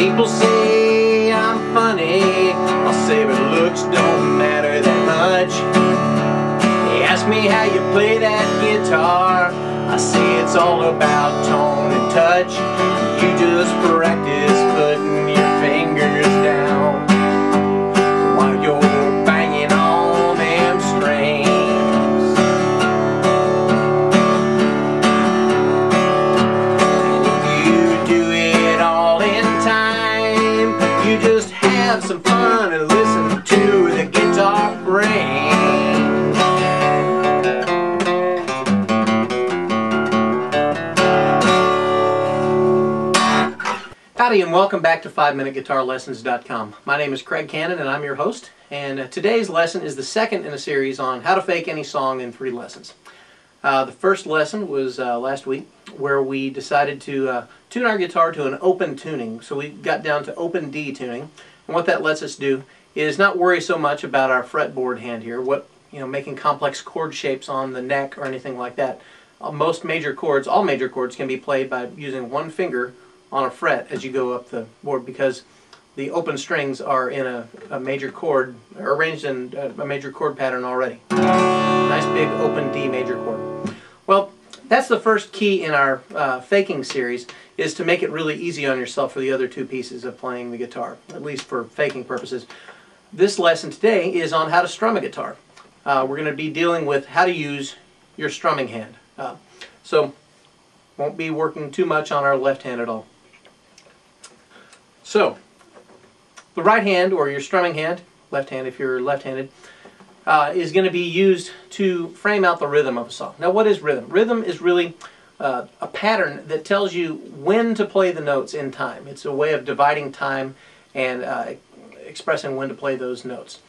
People say I'm funny, I'll say but looks don't matter that much. They ask me how you play that guitar, I say it's all about tone and touch. You just practice putting your fingers down while you're banging on them strings. And if you do it all in time, you just have some fun and listen to the guitar ring. Howdy and welcome back to 5MinuteGuitarLessons.com. My name is Craig Cannon and I'm your host, and today's lesson is the second in a series on how to fake any song in 3 lessons. The first lesson was last week, where we decided to tune our guitar to an open tuning. So we got down to open D tuning, and what that lets us do is not worry so much about our fretboard hand here, making complex chord shapes on the neck or anything like that. Most major chords, all major chords, can be played by using one finger on a fret as you go up the board, because the open strings are in a major chord, arranged in a major chord pattern already. Nice big open D major chord. Well, that's the first key in our faking series, is to make it really easy on yourself for the other 2 pieces of playing the guitar, at least for faking purposes. This lesson today is on how to strum a guitar. We're going to be dealing with how to use your strumming hand. So won't be working too much on our left hand at all. So, the right hand, or your strumming hand, left hand if you're left-handed, is going to be used to frame out the rhythm of a song. Now, what is rhythm? Rhythm is really a pattern that tells you when to play the notes in time. It's a way of dividing time and expressing when to play those notes.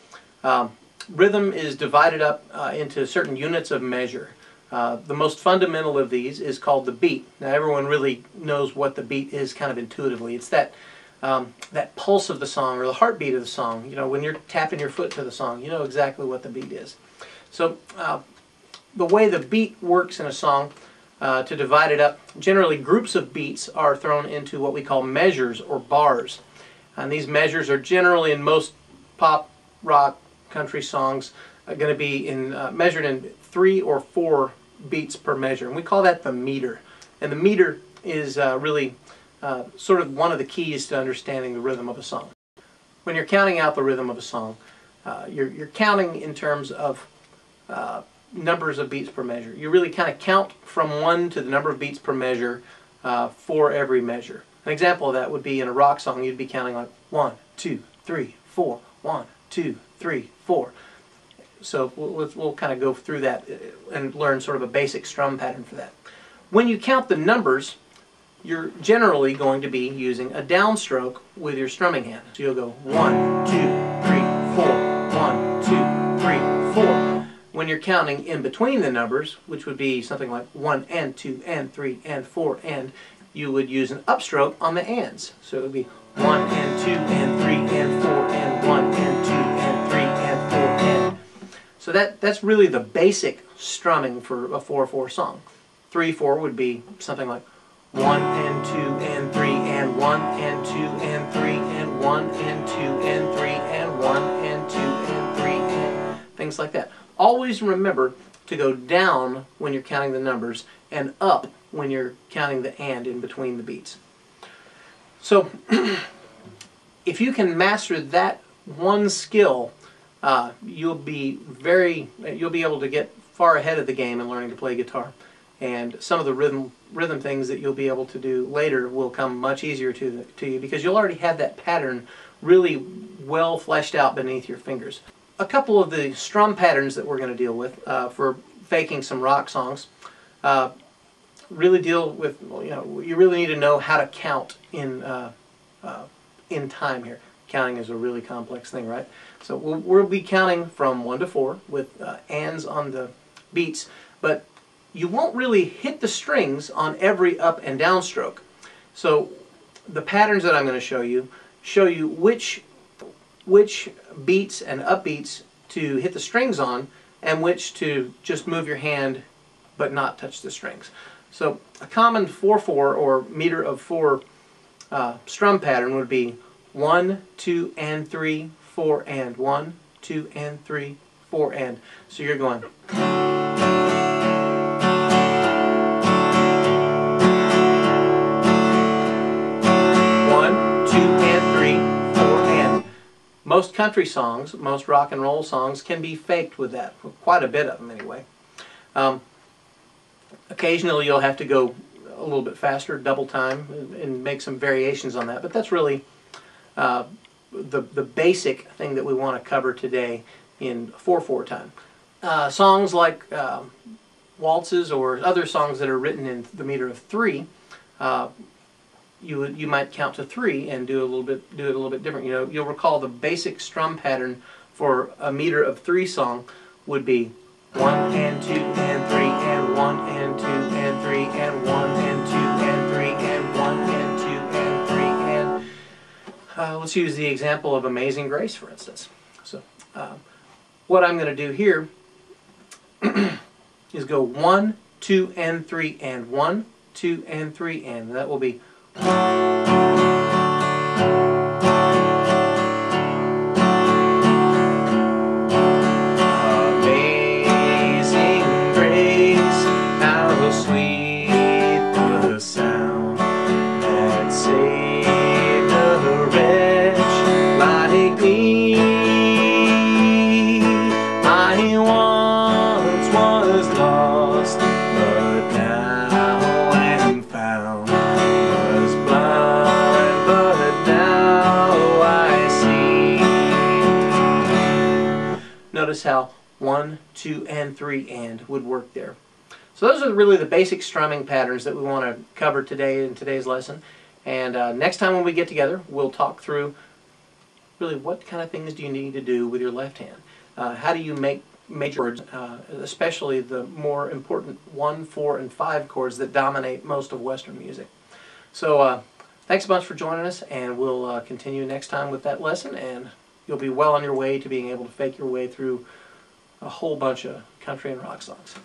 Rhythm is divided up into certain units of measure. The most fundamental of these is called the beat. Now, everyone really knows what the beat is kind of intuitively. It's that pulse of the song, or the heartbeat of the song. You know, when you're tapping your foot to the song, you know exactly what the beat is. So the way the beat works in a song, to divide it up, generally groups of beats are thrown into what we call measures or bars. And these measures are generally, in most pop, rock, country songs, going to be measured in 3 or 4 beats per measure. And we call that the meter. And the meter is really sort of one of the keys to understanding the rhythm of a song. When you're counting out the rhythm of a song, you're counting in terms of numbers of beats per measure. You really kind of count from 1 to the number of beats per measure for every measure. An example of that would be in a rock song. You'd be counting like 1, 2, 3, 4, 1, 2, 3, 4. So we'll kind of go through that and learn sort of a basic strum pattern for that. When you count the numbers, you're generally going to be using a downstroke with your strumming hand. So you'll go 1, 2, 3, 4, 1, 2, 3, 4. When you're counting in between the numbers, which would be something like 1 and 2 and 3 and 4 and, you would use an upstroke on the ands. So it would be 1 and 2 and 3 and 4 and 1 and 2 and 3 and 4 and. So that's really the basic strumming for a 4/4 song. 3/4 would be something like 1 and 2 and 3 and 1 and 2 and 3 and 1 and 2 and 3 and 1 and 2 and 3 and things like that. Always remember to go down when you're counting the numbers and up when you're counting the and in between the beats. So if you can master that one skill, you'll be able to get far ahead of the game in learning to play guitar. And some of the rhythm things that you'll be able to do later will come much easier to you, because you'll already have that pattern really well fleshed out beneath your fingers. A couple of the strum patterns that we're going to deal with for faking some rock songs really deal with, you really need to know how to count in time here. Counting is a really complex thing, right? So we'll be counting from 1 to 4 with ands on the beats, but you won't really hit the strings on every up and down stroke. So the patterns that I'm going to show you which beats and upbeats to hit the strings on, and which to just move your hand but not touch the strings. So a common 4/4 or meter of 4 strum pattern would be 1, 2, and 3, 4, and 1, 2, and 3, 4, and. So you're going. 1, 2, and 3, 4, and. Most country songs, most rock and roll songs can be faked with that. Quite a bit of them anyway. Occasionally you'll have to go a little bit faster, double time, and make some variations on that. But that's really the basic thing that we want to cover today in 4/4 time. Songs like waltzes or other songs that are written in the meter of 3, you might count to 3 and do it a little bit different. You know, you'll recall the basic strum pattern for a meter of 3 song would be 1 and 2 and 3 and 1 and 2 and 3 and 1 and 2 and 3 and 1 and 2 and 3 and let's use the example of Amazing Grace, for instance. So what I'm going to do here is go 1, 2, and 3 and 1, 2, and 3 and. That will be notice how 1, 2, and 3 and would work there. So those are really the basic strumming patterns that we want to cover today in today's lesson. And next time when we get together, we'll talk through really what kind of things do you need to do with your left hand. How do you make major chords, especially the more important 1, 4, and 5 chords that dominate most of Western music. So thanks a bunch for joining us, and we'll continue next time with that lesson, and you'll be well on your way to being able to fake your way through a whole bunch of country and rock songs.